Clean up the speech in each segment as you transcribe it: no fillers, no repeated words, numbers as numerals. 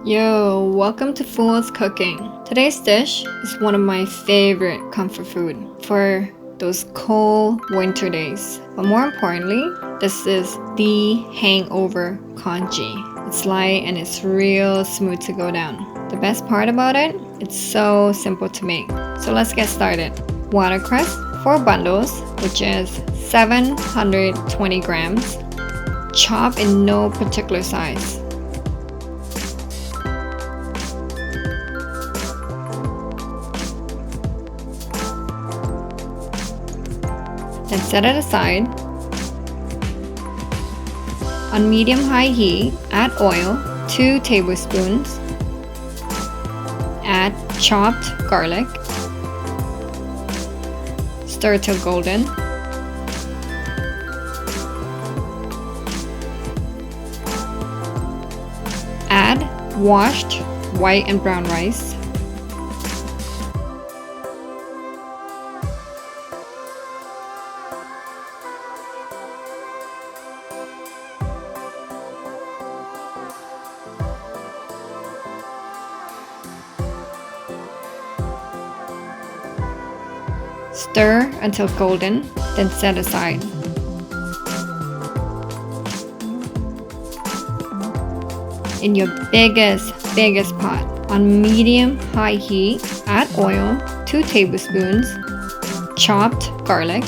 Yo, welcome to Fool's Cooking. Today's dish is one of my favorite comfort food for those cold winter days. But more importantly, this is the Hangover Congee. It's light and it's real smooth to go down. The best part about it, it's so simple to make. So let's get started. Watercress, 4 bundles, which is 720 grams. Chop in no particular size. Then set it aside. On medium-high heat, add oil, 2 tablespoons. Add chopped garlic. Stir till golden. Add washed white and brown rice. Stir until golden, then set aside. In your biggest pot, on medium-high heat, add oil, 2 tablespoons, chopped garlic,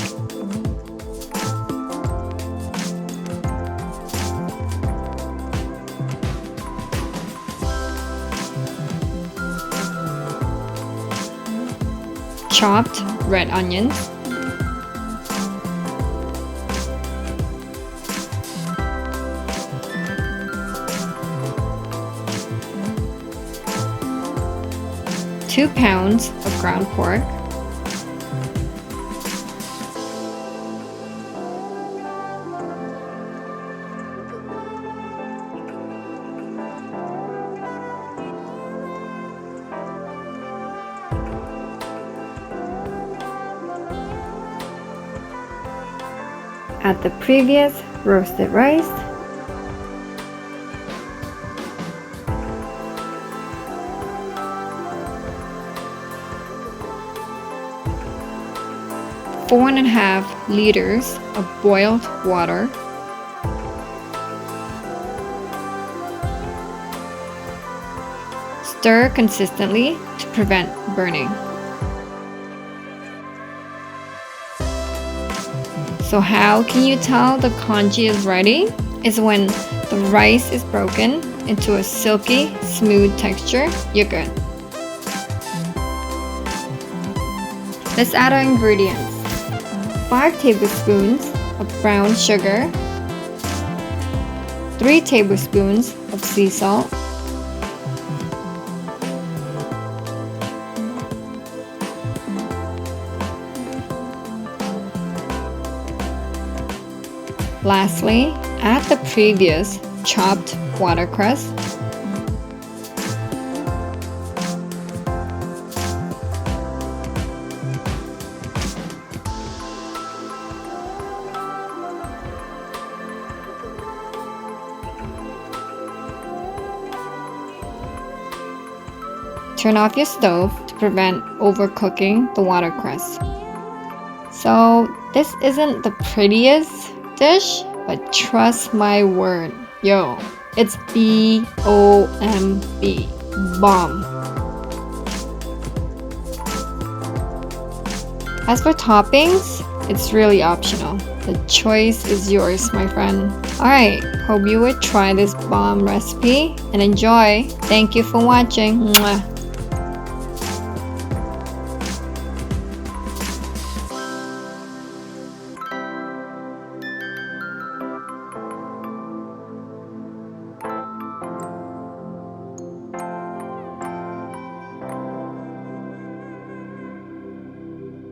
chopped red onions, two pounds of ground pork, add the previous roasted rice, four and a half liters of boiled water, stir consistently to prevent burning. So how can you tell the congee is ready? Is when the rice is broken into a silky, smooth texture, you're good. Let's add our ingredients. 5 tablespoons of brown sugar, 3 tablespoons of sea salt, lastly, add the previous chopped watercress, turn off your stove to prevent overcooking the watercress. So this isn't the prettiest dish, but trust my word, yo, it's B-O-M-B, bomb. As for toppings, it's really optional. The choice is yours, my friend. Alright, hope you would try this bomb recipe and enjoy. Thank you for watching. Mwah.